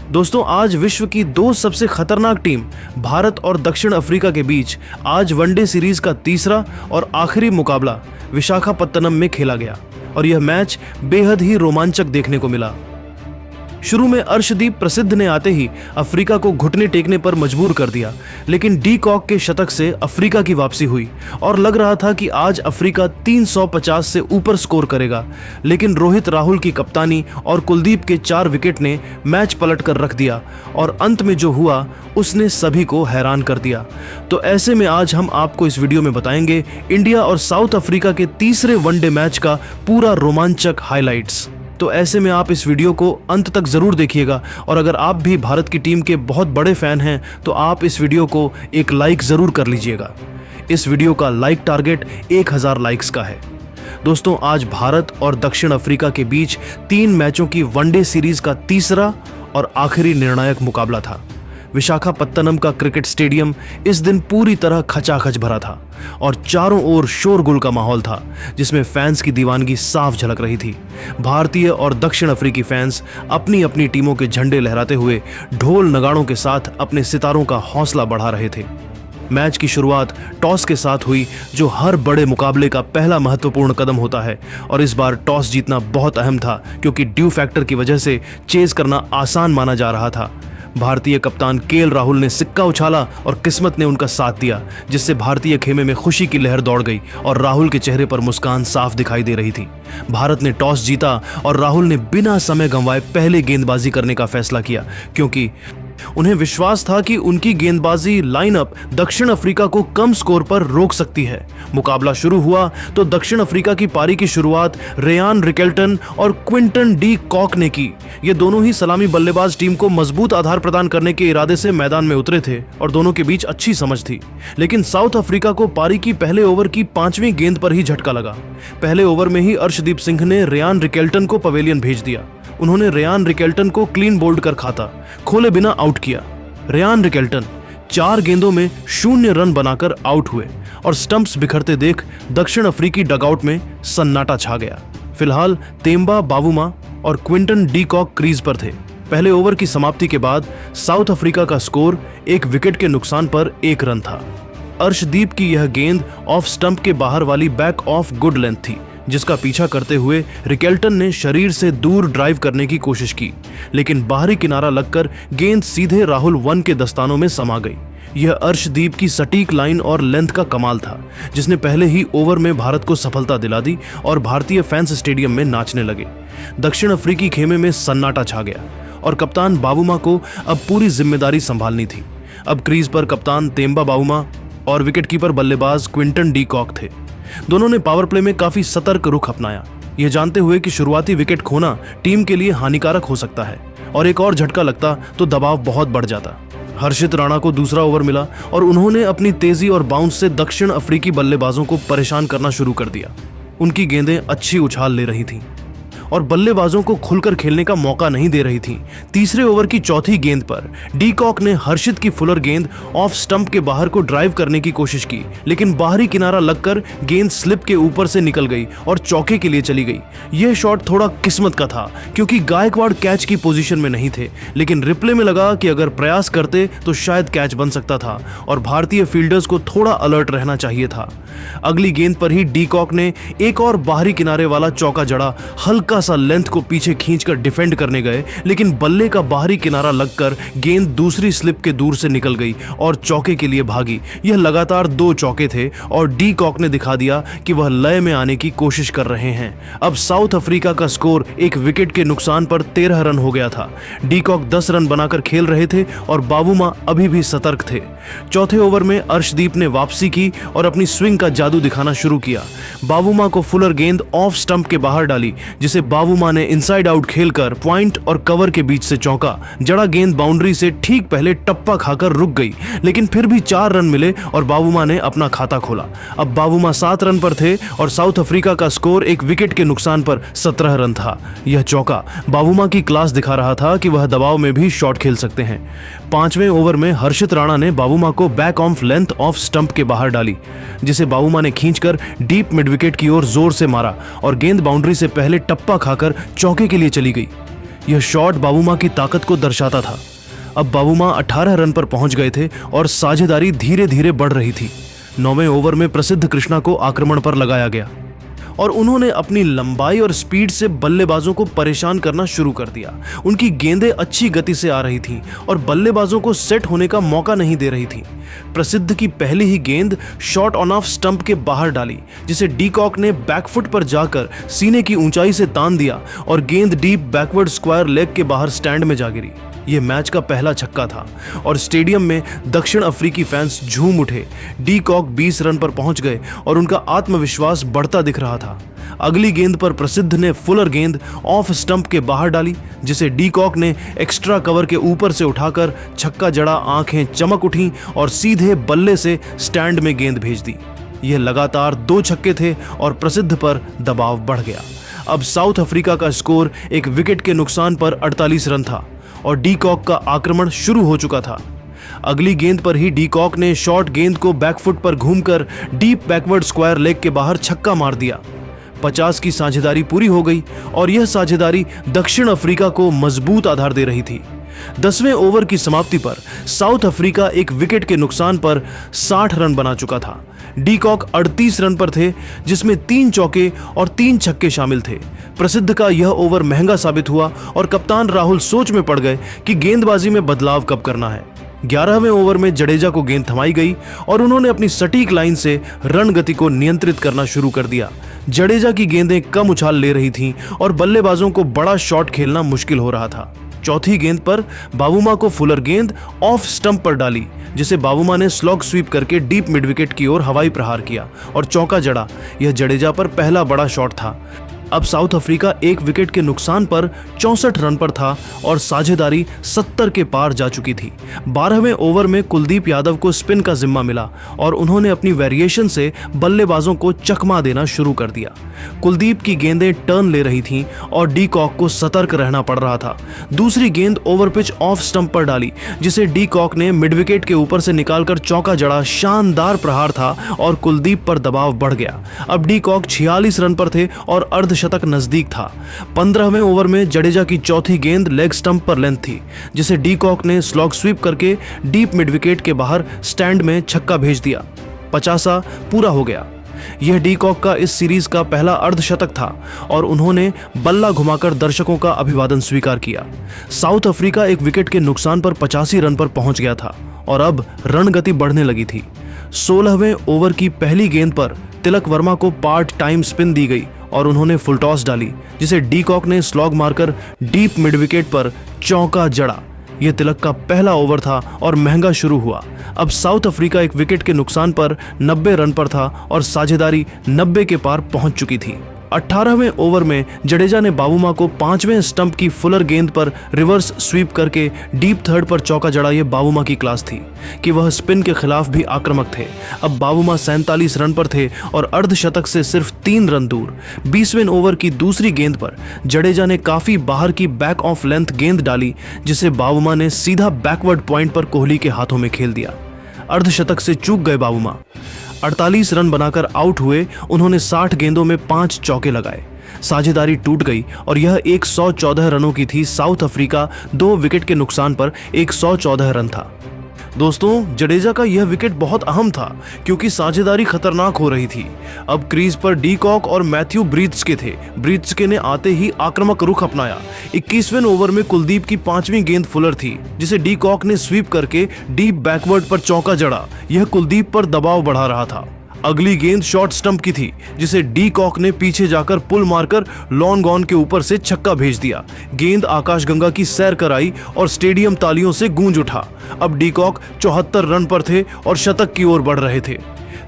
दोस्तों, आज विश्व की दो सबसे खतरनाक टीम भारत और दक्षिण अफ्रीका के बीच आज वनडे सीरीज का तीसरा और आखिरी मुकाबला विशाखापत्तनम में खेला गया और यह मैच बेहद ही रोमांचक देखने को मिला। शुरू में अर्शदीप प्रसिद्ध ने आते ही अफ्रीका को घुटने टेकने पर मजबूर कर दिया, लेकिन डी कॉक के शतक से अफ्रीका की वापसी हुई और लग रहा था कि आज अफ्रीका 350 से ऊपर स्कोर करेगा, लेकिन रोहित राहुल की कप्तानी और कुलदीप के 4 विकेट ने मैच पलट कर रख दिया और अंत में जो हुआ उसने सभी को हैरान कर दिया। तो ऐसे में आज हम आपको इस वीडियो में बताएंगे इंडिया और साउथ अफ्रीका के तीसरे वनडे मैच का पूरा रोमांचक हाइलाइट्स। तो ऐसे में आप इस वीडियो को अंत तक जरूर देखिएगा और अगर आप भी भारत की टीम के बहुत बड़े फैन हैं तो आप इस वीडियो को एक लाइक जरूर कर लीजिएगा। इस वीडियो का लाइक टारगेट 1000 लाइक्स का है। दोस्तों, आज भारत और दक्षिण अफ्रीका के बीच 3 मैचों की वनडे सीरीज का तीसरा और आखिरी निर्णायक मुकाबला था। विशाखापत्तनम का क्रिकेट स्टेडियम इस दिन पूरी तरह खचाखच भरा था और चारों ओर शोरगुल का माहौल था, जिसमें फैंस की दीवानगी साफ झलक रही थी। भारतीय और दक्षिण अफ्रीकी फैंस अपनी अपनी टीमों के झंडे लहराते हुए ढोल नगाड़ों के साथ अपने सितारों का हौसला बढ़ा रहे थे। मैच की शुरुआत टॉस के साथ हुई, जो हर बड़े मुकाबले का पहला महत्वपूर्ण कदम होता है और इस बार टॉस जीतना बहुत अहम था क्योंकि ड्यू फैक्टर की वजह से चेज करना आसान माना जा रहा था। भारतीय कप्तान केएल राहुल ने सिक्का उछाला और किस्मत ने उनका साथ दिया, जिससे भारतीय खेमे में खुशी की लहर दौड़ गई और राहुल के चेहरे पर मुस्कान साफ दिखाई दे रही थी। भारत ने टॉस जीता और राहुल ने बिना समय गंवाए पहले गेंदबाजी करने का फैसला किया, क्योंकि उन्हें विश्वास था कि उनकी गेंदबाजी लाइनअप दक्षिण अफ्रीका को कम स्कोर पर रोक सकती है। मुकाबला शुरू हुआ तो दक्षिण अफ्रीका की पारी की शुरुआत रेयान रिकेल्टन और क्विंटन डी कॉक ने की। ये दोनों ही सलामी बल्लेबाज टीम को मजबूत आधार प्रदान करने के इरादे से मैदान में उतरे थे और दोनों के बीच अच्छी समझ थी, लेकिन साउथ अफ्रीका को पारी की पहले ओवर की 5वीं गेंद पर ही झटका लगा। पहले ओवर में ही अर्शदीप सिंह ने रेयान रिकेल्टन को पवेलियन भेज दिया। उन्होंने रेयान रिकेल्टन को क्लीन बोल्ड कर खाता खोले बिना आउट किया। रेयान रिकेल्टन 4 गेंदों में 0 रन बनाकर आउट हुए और स्टंप्स बिखरते देख दक्षिण अफ्रीकी डगआउट में सन्नाटा छा गया। फिलहाल तेम्बा बावुमा और क्विंटन डी कॉक क्रीज पर थे। पहले ओवर की समाप्ति के बाद साउथ अफ्रीका का स्कोर 1 विकेट के नुकसान पर 1 रन था। अर्शदीप की यह गेंद ऑफ स्टंप के बाहर वाली बैक ऑफ गुड लेंथ थी, जिसका पीछा करते हुए रिकेल्टन ने शरीर से दूर ड्राइव करने की कोशिश की, लेकिन बाहरी किनारा लगकर गेंद सीधे राहुल 1 के दस्तानों में समा गई। यह अर्शदीप की सटीक लाइन और लेंथ का कमाल था, जिसने पहले ही ओवर में भारत को सफलता दिला दी और भारतीय फैंस स्टेडियम में नाचने लगे। दक्षिण अफ्रीकी खेमे में सन्नाटा छा गया और कप्तान बावुमा को अब पूरी जिम्मेदारी संभालनी थी। अब क्रीज पर कप्तान तेम्बा बावुमा और विकेटकीपर बल्लेबाज क्विंटन डी कॉक थे। दोनों ने पावर प्ले में काफी सतर्क रुख अपनाया, यह जानते हुए कि शुरुआती विकेट खोना टीम के लिए हानिकारक हो सकता है और एक और झटका लगता तो दबाव बहुत बढ़ जाता। हर्षित राणा को दूसरा ओवर मिला और उन्होंने अपनी तेजी और बाउंस से दक्षिण अफ्रीकी बल्लेबाजों को परेशान करना शुरू कर दिया। उनकी गेंदें अच्छी उछाल ले रही थीं और बल्लेबाजों को खुलकर खेलने का मौका नहीं दे रही थी। तीसरे ओवर की चौथी गेंद पर डी कॉक ने हर्षित की फुलर गेंद ऑफ स्टंप के बाहर को ड्राइव करने की कोशिश की, लेकिन बाहरी किनारा लगकर गेंद स्लिप के ऊपर से निकल गई और चौके के लिए चली गई। यह शॉट थोड़ा किस्मत का था क्योंकि गायकवाड़ कैच की पोजीशन में नहीं थे, लेकिन रिप्ले में लगा कि अगर प्रयास करते तो शायद कैच बन सकता था और भारतीय फील्डर्स को थोड़ा अलर्ट रहना चाहिए था। अगली गेंद पर ही डी कॉक ने एक और बाहरी किनारे वाला चौका जड़ा। हल्का सा लेंथ को पीछे खींचकर डिफेंड करने गए, लेकिन बल्ले का बाहरी किनारा लगकर गेंद दूसरी स्लिप के दूर से निकल गई और चौके के लिए भागी। यह लगातार 2 चौके थे और डी कॉक ने दिखा दिया कि वह लय में आने की कोशिश कर रहे हैं। अब साउथ अफ्रीका का स्कोर 1 विकेट के नुकसान पर 13 रन हो गया था। डी कॉक 10 रन बनाकर खेल रहे थे और बावुमा अभी भी सतर्क थे। चौथे ओवर में अर्शदीप ने वापसी की और अपनी स्विंग का जादू दिखाना शुरू किया। बावुमा को फुलर गेंद ऑफ स्टंप के बाहर डाली, जिसे बावुमा ने इनसाइड आउट खेलकर पॉइंट और कवर के बीच से चौका जड़ा। गेंद बाउंड्री से ठीक पहले टप्पा खाकर रुक गई, लेकिन फिर भी 4 रन मिले और बावुमा ने अपना खाता खोला। अब बावुमा 7 रन पर थे और साउथ अफ्रीका का स्कोर 1 विकेट के नुकसान पर 17 रन था। यह चौका बावुमा की क्लास दिखा रहा था कि वह दबाव में भी शॉट खेल सकते हैं। 5वें ओवर में हर्षित राणा ने बावुमा को back of length off stump के बाहर डाली, जिसे बावुमा ने खींचकर डीप मिड विकेट की ओर जोर से मारा और गेंद बाउंड्री से पहले टप्पा खाकर चौके के लिए चली गई। यह शॉट बाबूमा की ताकत को दर्शाता था। अब बाबूमा 18 रन पर पहुंच गए थे और साझेदारी धीरे धीरे बढ़ रही थी। 9वें ओवर में प्रसिद्ध कृष्णा को आक्रमण पर लगाया गया और उन्होंने अपनी लंबाई और स्पीड से बल्लेबाजों को परेशान करना शुरू कर दिया। उनकी गेंदें अच्छी गति से आ रही थीं और बल्लेबाजों को सेट होने का मौका नहीं दे रही थी। प्रसिद्ध की पहली ही गेंद शॉट ऑन ऑफ स्टंप के बाहर डाली, जिसे डी कॉक ने बैकफुट पर जाकर सीने की ऊंचाई से तान दिया और गेंद डीप बैकवर्ड स्क्वायर लेग के बाहर स्टैंड में जा गिरी। यह मैच का पहला छक्का था और स्टेडियम में दक्षिण अफ्रीकी फैंस झूम उठे। डी कॉक 20 रन पर पहुंच गए और उनका आत्मविश्वास बढ़ता दिख रहा था। अगली गेंद पर प्रसिद्ध ने फुलर गेंद ऑफ स्टंप के बाहर डाली, जिसे डी कॉक ने एक्स्ट्रा कवर के ऊपर से उठाकर छक्का जड़ा। आंखें चमक उठी और सीधे बल्ले से स्टैंड में गेंद भेज दी। यह लगातार 2 छक्के थे और प्रसिद्ध पर दबाव बढ़ गया। अब साउथ अफ्रीका का स्कोर एक विकेट के नुकसान पर 48 रन था और डी कॉक का आक्रमण शुरू हो चुका था। अगली गेंद पर ही डी कॉक ने शॉर्ट गेंद को बैकफुट पर घूमकर डीप बैकवर्ड स्क्वायर लेग के बाहर छक्का मार दिया। 50 की साझेदारी पूरी हो गई और यह साझेदारी दक्षिण अफ्रीका को मजबूत आधार दे रही थी। 10वें ओवर की समाप्ति पर साउथ अफ्रीका एक विकेट के नुकसान पर 60 रन बना चुका था। डी कॉक 38 रन पर थे, जिसमें 3 चौके और 3 छक्के शामिल थे। प्रसिद्ध का यह ओवर महंगा साबित हुआ और कप्तान राहुल सोच में पड़ गए कि गेंदबाजी में बदलाव कब करना है। 11वें ओवर में जडेजा को गेंद थमाई गई और उन्होंने अपनी सटीक लाइन से रन गति को नियंत्रित करना शुरू कर दिया। जडेजा की गेंदें कम उछाल ले रही थीं और बल्लेबाजों को बड़ा शॉट खेलना मुश्किल हो रहा था। चौथी गेंद पर बाबूमा को फुलर गेंद ऑफ स्टंप पर डाली, जिसे बाबूमा ने स्लॉग स्वीप करके डीप मिड विकेट की ओर हवाई प्रहार किया और चौका जड़ा। यह जडेजा पर पहला बड़ा शॉट था। अब साउथ अफ्रीका एक विकेट के नुकसान पर 64 रन पर था और साझेदारी 70 के पार जा चुकी थी। 12वें ओवर में कुलदीप यादव को स्पिन का जिम्मा मिला और उन्होंने अपनी वेरिएशन से बल्लेबाजों को चकमा देना शुरू कर दिया। कुलदीप की गेंदें टर्न ले रही थीं और डी कॉक को सतर्क रहना पड़ रहा था। दूसरी गेंद ओवर पिच ऑफ स्टंप पर डाली, जिसे डी कॉक ने मिड विकेट के ऊपर से निकालकर चौका जड़ा। शानदार प्रहार था और कुलदीप पर दबाव बढ़ गया। अब डी कॉक 46 रन पर थे और अर्धशतक नजदीक था। 15वें ओवर में जडेजा की चौथी गेंद लेग स्टंप पर लेंथ थी, जिसे डी कॉक ने स्लॉग स्वीप करके डीप मिड विकेट के बाहर स्टैंड में छक्का भेज दिया। 50 पूरा हो गया। यह डी कॉक का इस सीरीज का पहला अर्धशतक था और उन्होंने बल्ला घुमाकर दर्शकों का अभिवादन स्वीकार किया। साउथ अफ्रीका एक विकेट के नुकसान पर 85 रन पर पहुंच गया था और अब रन गति बढ़ने लगी थी। 16वें ओवर की पहली गेंद पर तिलक वर्मा को पार्ट टाइम स्पिन दी गई और उन्होंने फुल टॉस डाली, जिसे डी कॉक ने स्लॉग मारकर डीप मिड विकेट पर चौका जड़ा। यह तिलक का पहला ओवर था और महंगा शुरू हुआ। अब साउथ अफ्रीका एक विकेट के नुकसान पर 90 रन पर था और साझेदारी 90 के पार पहुंच चुकी थी। 18वें ओवर में जडेजा ने बाबूमा को 5वें स्टंप की फुलर गेंद पर रिवर्स स्वीप करके डीप थर्ड पर चौका जड़ा। यह बाबूमा की क्लास थी कि वह स्पिन के खिलाफ भी आक्रामक थे। अब बाबूमा 47 रन पर थे और अर्धशतक से सिर्फ 3 रन दूर। 20वें ओवर की दूसरी गेंद पर जडेजा ने काफी बाहर की बैक ऑफ लेंथ गेंद डाली, जिसे बाबूमा ने सीधा बैकवर्ड पॉइंट पर कोहली के हाथों में खेल दिया। अर्धशतक से चूक गए बाबूमा। 48 रन बनाकर आउट हुए। उन्होंने 60 गेंदों में 5 चौके लगाए। साझेदारी टूट गई और यह 114 रनों की थी। साउथ अफ्रीका 2 विकेट के नुकसान पर 114 रन था। दोस्तों, जडेजा का यह विकेट बहुत अहम था क्योंकि साझेदारी खतरनाक हो रही थी। अब क्रीज पर डी कॉक और मैथ्यू ब्रीथ्सके थे। ब्रीथ्सके ने आते ही आक्रामक रुख अपनाया। 21वें ओवर में कुलदीप की 5वीं गेंद फुलर थी, जिसे डी कॉक ने स्वीप करके डीप बैकवर्ड पर चौका जड़ा। यह कुलदीप पर दबाव बढ़ा रहा था। अगली गेंद शॉर्ट स्टंप की थी, जिसे डी कॉक ने पीछे जाकर पुल मारकर लॉन्ग ऑन के ऊपर से छक्का भेज दिया। गेंद आकाशगंगा की सैर कराई और स्टेडियम तालियों से गूंज उठा। अब डी कॉक 74 रन पर थे और शतक की ओर बढ़ रहे थे।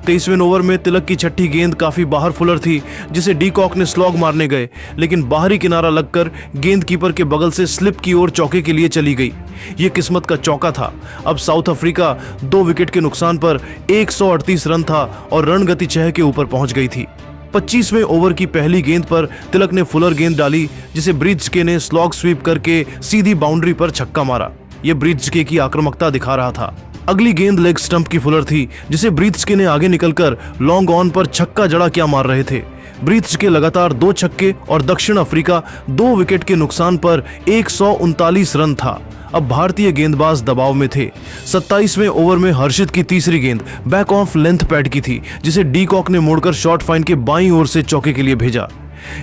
23वें ओवर में तिलक की छठी गेंद काफी बाहर फुलर थी, जिसे डी कॉक ने स्लॉग मारने गए, लेकिन बाहरी किनारा लगकर गेंदकीपर के बगल से स्लिप की ओर चौके के लिए चली गई। यह किस्मत का चौका था। अब साउथ अफ्रीका 2 विकेट के नुकसान पर 138 रन था और रन गति 6 के ऊपर पहुंच गई थी। 25वें ओवर की पहली गेंद पर तिलक ने फुलर गेंद डाली, जिसे ब्रीथ्सके ने स्लॉग स्वीप करके सीधी बाउंड्री पर छक्का मारा। यह ब्रीथ्सके की आक्रामकता दिखा रहा था। अगली गेंद लेग स्टंप की फुलर थी, जिसे ब्रीथ्सके ने आगे निकलकर लॉन्ग ऑन पर छक्का जड़ा क्या मार रहे थे। ब्रीथ्स के लगातार 2 छक्के और दक्षिण अफ्रीका 2 विकेट के नुकसान पर 139 रन था। अब भारतीय गेंदबाज दबाव में थे। 27वें ओवर में हर्षित की तीसरी गेंद बैक ऑफ लेंथ पैड की थी, जिसे डी कॉक ने मोड़कर शॉर्ट फाइन के बाईं ओर से चौके के लिए भेजा।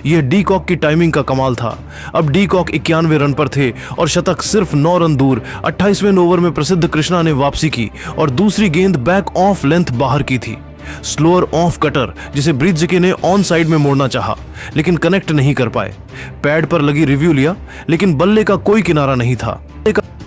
यह डी कॉक की टाइमिंग का कमाल था। अब डी कॉक 91 रन पर थे और शतक सिर्फ 9 रन दूर। 28वें ओवर में प्रसिद्ध कृष्णा ने वापसी की और दूसरी गेंद बैक ऑफ लेंथ बाहर की थी। स्लोअर ऑफ कटर जिसे ब्रिड्जके ने ऑन साइड में मोड़ना चाहा, लेकिन कनेक्ट नहीं कर पाए। पैड पर लगी रिव्यू लिया, लेकिन बल्ले का कोई किनारा नहीं था।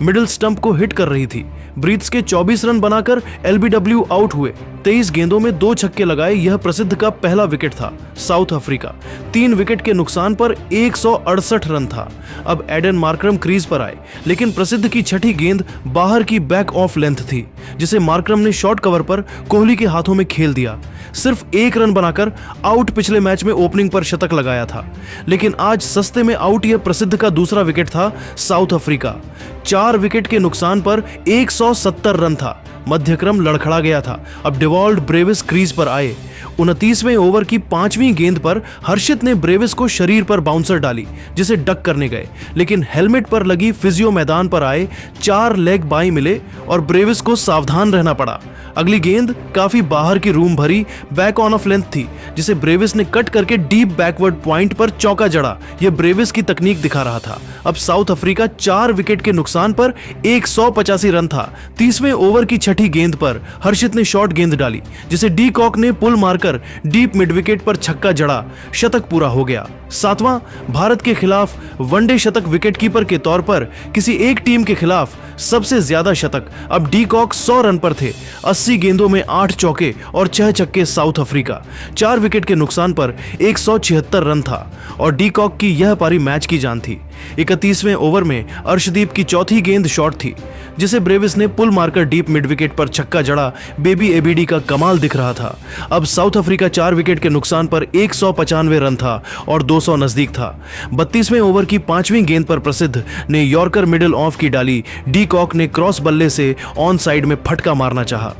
मिडिल स्टंप को हिट कर रही थी। ब्रीथ्स के 24 रन बनाकर एलबीडब्ल्यू आउट हुए। 23 गेंदों में 2 छक्के लगाए। यह प्रसिद्ध का पहला विकेट था। साउथ अफ्रीका 3 विकेट के नुकसान पर 168 रन था। अब एडन मार्करम क्रीज पर आए, लेकिन प्रसिद्ध की छठी गेंद बाहर की बैक ऑफ लेंथ थी, जिसे मार्करम ने शॉर्ट कवर पर कोहली के हाथों में खेल दिया। सिर्फ 1 रन बनाकर आउट। पिछले मैच में ओपनिंग पर शतक लगाया था, लेकिन आज सस्ते में आउट। यह प्रसिद्ध का दूसरा विकेट था। साउथ अफ्रीका 4 विकेट के नुकसान पर 170 रन था। मध्यक्रम लड़खड़ा गया था। अब डेवॉल्ड ब्रेविस क्रीज पर आए। 29वें ओवर की 5वीं गेंद पर हर्षित ने ब्रेविस को शरीर पर बाउंसर डाली, जिसे डक करने गए, लेकिन हेलमेट पर लगी फिजियो मैदान पर आए। 4 लेग बाई मिले और ब्रेविस को सावधान रहना पड़ा। अगली गेंद काफी बाहर की रूम भरी बैक ऑन ऑफ लेंथ थी, जिसे ब्रेविस ने कट करके डीप बैकवर्ड पॉइंट पर चौका जड़ा। यह ब्रेविस की तकनीक दिखा रहा था। अब साउथ अफ्रीका 4 विकेट के नुकसान पर 185 रन था। 30वें ओवर की छठी गेंद पर हर्षित ने शॉर्ट गेंद डाली, जिसे डी कॉक ने पुल मारकर डीप मिड विकेट पर छक्का जड़ा। शतक पूरा हो गया। 7वां भारत के खिलाफ वनडे शतक विकेटकीपर के तौर पर किसी एक टीम के खिलाफ सबसे ज्यादा शतक। अब डी कॉक 100 रन पर थे। 80 गेंदों में 8 चौके और 6 छक्के। साउथ अफ्रीका 4 विकेट के नुकसान पर 176 रन था और डी कॉक की यह पारी मैच की जान थी। 31वें ओवर में अर्शदीप की चौथी गेंद शॉर्ट थी, जिसे ब्रेविस ने पुल मारकर डीप मिड विकेट पर छक्का जड़ा। बेबी एबीडी का कमाल दिख रहा था। अब साउथ अफ्रीका 4 विकेट के नुकसान पर 195 रन था और 200 नजदीक था। 32वें ओवर की 5वीं गेंद पर प्रसिद्ध ने यॉर्कर मिडिल ऑफ की डाली। डी कॉक ने क्रॉस बल्ले से ऑन साइड में फटका मारना चाहा,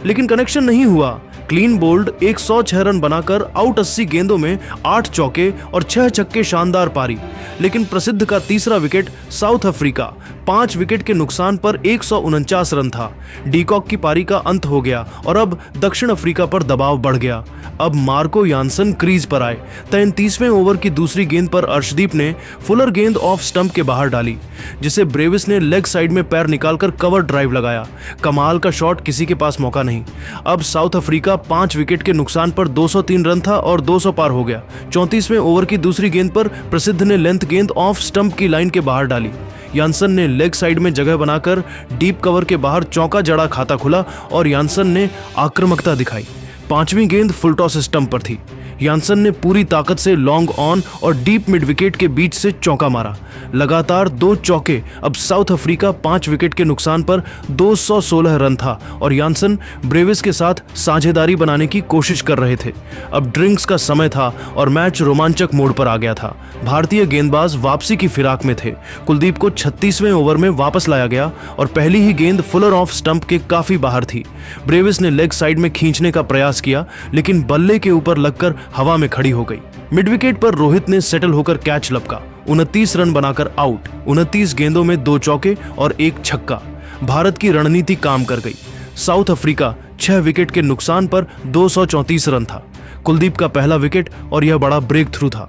लेकिन कनेक्शन नहीं हुआ। क्लीन बोल्ड 106 रन बनाकर आउट। 80 गेंदों में 8 चौके और 6 छक्के। शानदार पारी, लेकिन प्रसिद्ध का तीसरा विकेट। साउथ अफ्रीका 5 विकेट के नुकसान पर 149 रन था। डीकॉक की पारी का अंत हो गया और अब दक्षिण अफ्रीका पर दबाव बढ़ गया। अब मार्को यानसन क्रीज पर आए। 33वें ओवर की दूसरी गेंद पर अर्शदीप ने फुलर गेंद ऑफ स्टंप के बाहर डाली, जिसे ब्रेविस ने लेग साइड में पैर निकालकर कवर ड्राइव लगाया। कमाल का शॉट, किसी के पास मौका नहीं। अब साउथ अफ्रीका 5 विकेट के नुकसान पर 203 रन था और 200 पार हो गया। 34वें ओवर की दूसरी गेंद पर प्रसिद्ध ने लेंथ गेंद ऑफ स्टंप की लाइन के बाहर डाली। यानसन ने लेग साइड में जगह बनाकर डीप कवर के बाहर चौका जड़ा। खाता खुला और यानसन ने आक्रामकता दिखाई। 5वीं गेंद फुल टॉस स्टंप पर थी। यानसन ने पूरी ताकत से लॉन्ग ऑन और डीप मिड विकेट के बीच से चौका मारा। लगातार 2 चौके। अब साउथ अफ्रीका 5 विकेट के नुकसान पर 216 रन था और यानसन ब्रेविस के साथ साझेदारी बनाने की कोशिश कर रहे थे। अब ड्रिंक्स का समय था और मैच रोमांचक मोड़ पर आ गया था। भारतीय गेंदबाज वापसी की फिराक में थे। कुलदीप को 36वें ओवर में वापस लाया गया और पहली ही गेंद फुलर ऑफ स्टंप के काफी बाहर थी। ब्रेविस ने लेग साइड में खींचने का प्रयास किया, लेकिन बल्ले के ऊपर लगकर हवा में खड़ी हो गई। मिड विकेट पर रोहित ने सेटल होकर कैच लपका। 29 रन बनाकर आउट। 29 गेंदों में 2 चौके और 1 छक्का। भारत की रणनीति काम कर गई। साउथ अफ्रीका 6 विकेट के नुकसान पर 234 रन था। कुलदीप का पहला विकेट और यह बड़ा ब्रेक थ्रू था।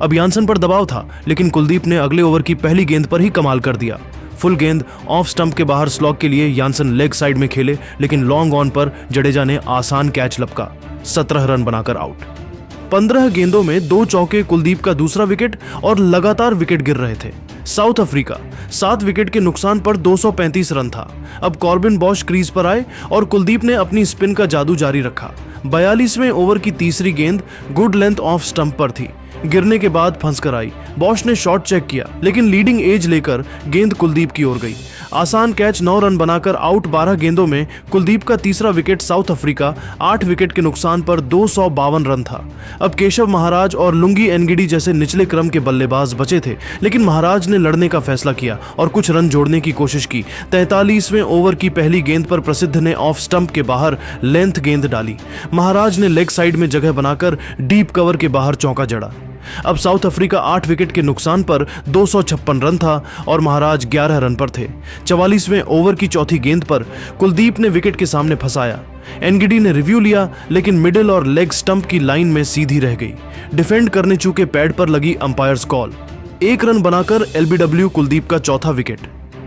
अब यानसन पर दबाव था, लेकिन कुलदीप ने अगले ओवर की पहली गेंद पर ही कमाल कर दिया। फुल गेंद ऑफ स्टंप के बाहर स्लॉग के लिए यानसन लेग साइड में खेले, लेकिन लॉन्ग ऑन पर जडेजा ने आसान कैच लपका। 17 रन बनाकर आउट। 15 गेंदों में 2 चौके। कुलदीप का दूसरा विकेट और लगातार विकेट गिर रहे थे। साउथ अफ्रीका 7 विकेट के नुकसान पर 235 रन था। अब कॉर्बिन बॉश क्रीज पर आए और कुलदीप ने अपनी स्पिन का जादू जारी रखा। 42वें ओवर की तीसरी गेंद गुड लेंथ ऑफ स्टंप पर थी। गिरने के बाद फंस कर आई। बॉश ने शॉट चेक किया, लेकिन लीडिंग एज लेकर गेंद कुलदीप की ओर गई। आसान कैच 9 रन बनाकर आउट 12 गेंदों में कुलदीप का तीसरा विकेट साउथ अफ्रीका 8 विकेट के नुकसान पर 252 रन था। अब केशव महाराज और लुंगी एनगिडी जैसे निचले क्रम के बल्लेबाज बचे थे, लेकिन महाराज ने लड़ने का फैसला किया और कुछ रन जोड़ने की कोशिश की। 43वें ओवर की पहली गेंद पर प्रसिद्ध ने ऑफ स्टंप के बाहर लेंथ गेंद डाली। महाराज ने लेग साइड में जगह बनाकर डीप कवर के बाहर चौका जड़ा। अब साउथ अफ्रीका 8 विकेट के नुकसान पर 256 रन था और महाराज 11 रन पर थे। 44वें ओवर की चौथी गेंद पर कुलदीप ने विकेट के सामने फंसाया। एनगिडी ने रिव्यू लिया, लेकिन मिडिल और लेग स्टंप की लाइन में सीधी रह गई। डिफेंड करने चूके पैड पर लगी अंपायर्स कॉल। 1 रन बनाकर एलबीडब्ल्यू कुलदीप का चौथा विकेट,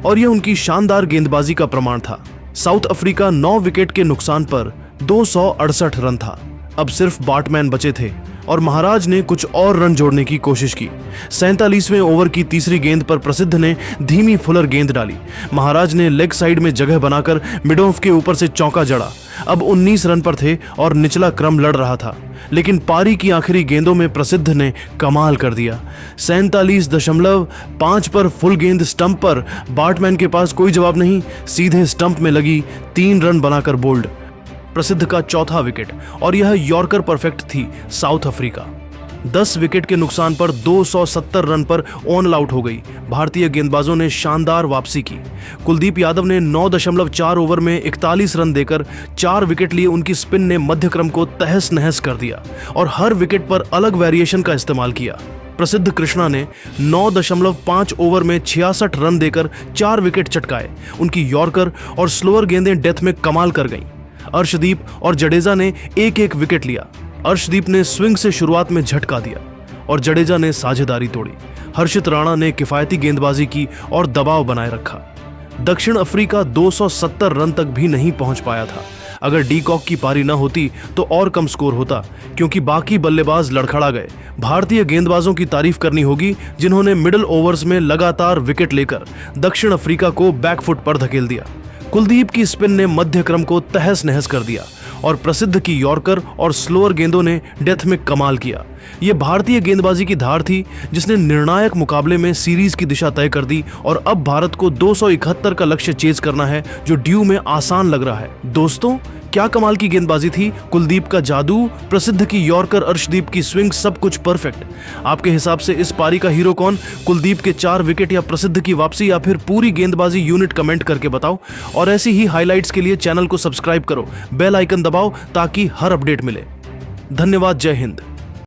और यह उनकी शानदार गेंदबाजी का प्रमाण था। साउथ अफ्रीका 9 विकेट के नुकसान पर 268 रन था। अब सिर्फ बाटमैन बचे थे और महाराज ने कुछ और रन जोड़ने की कोशिश की। 47वें ओवर की तीसरी गेंद पर प्रसिद्ध ने धीमी फुलर गेंद डाली। महाराज ने लेग साइड में जगह बनाकर मिड ऑफ के ऊपर से चौका जड़ा। अब 19 रन पर थे और निचला क्रम लड़ रहा था, लेकिन पारी की आखिरी गेंदों में प्रसिद्ध ने कमाल कर दिया। 47.5 पर फुल गेंद स्टंप पर, बाटमैन के पास कोई जवाब नहीं, सीधे स्टंप में लगी, 3 रन बनाकर बोल्ड। प्रसिद्ध का चौथा विकेट, और यह यॉर्कर परफेक्ट थी साउथ अफ्रीका। 10 विकेट के नुकसान पर 270 रन पर ऑन आउट हो गई। भारतीय गेंदबाजों ने शानदार वापसी की। कुलदीप यादव ने 9.4 ओवर में 41 रन देकर 4 विकेट लिए। उनकी स्पिन ने मध्यक्रम को तहस नहस कर दिया और हर विकेट पर अलग वेरिएशन का इस्तेमाल किया। प्रसिद्ध कृष्णा ने 9.5 ओवर में 66 रन देकर 4 विकेट चटकाए। उनकी यॉर्कर और स्लोअर गेंदें डेथ में कमाल कर गईं। अर्शदीप और जडेजा ने एक एक विकेट लिया। अर्शदीप ने स्विंग से शुरुआत में झटका दिया और जडेजा ने साझेदारी तोड़ी। हर्षित राणा ने किफायती गेंदबाजी की और दबाव बनाए रखा। दक्षिण अफ्रीका 270 रन तक भी नहीं पहुंच पाया था। अगर डी कॉक की पारी न होती तो और कम स्कोर होता, क्योंकि बाकी बल्लेबाज लड़खड़ा गए। भारतीय गेंदबाजों की तारीफ करनी होगी, जिन्होंने मिडिल ओवर्स में लगातार विकेट लेकर दक्षिण अफ्रीका को बैकफुट पर धकेल दिया। कुलदीप की स्पिन ने मध्य क्रम को तहस नहस कर दिया और प्रसिद्ध की यॉर्कर और स्लोअर गेंदों ने डेथ में कमाल किया। यह भारतीय गेंदबाजी की धार थी, जिसने निर्णायक मुकाबले में सीरीज की दिशा तय कर दी, और अब भारत को 271 का लक्ष्य चेज करना है, जो ड्यू में आसान लग रहा है। दोस्तों, क्या कमाल की गेंदबाजी थी। कुलदीप का जादू, प्रसिद्ध की यॉर्कर, अर्शदीप की स्विंग, सब कुछ परफेक्ट। आपके हिसाब से इस पारी का हीरो कौन? कुलदीप के 4 विकेट या प्रसिद्ध की वापसी, या फिर पूरी गेंदबाजी यूनिट? कमेंट करके बताओ। और ऐसी ही हाइलाइट्स के लिए चैनल को सब्सक्राइब करो, बेल आइकन दबाओ ताकि हर अपडेट मिले। धन्यवाद। जय हिंद।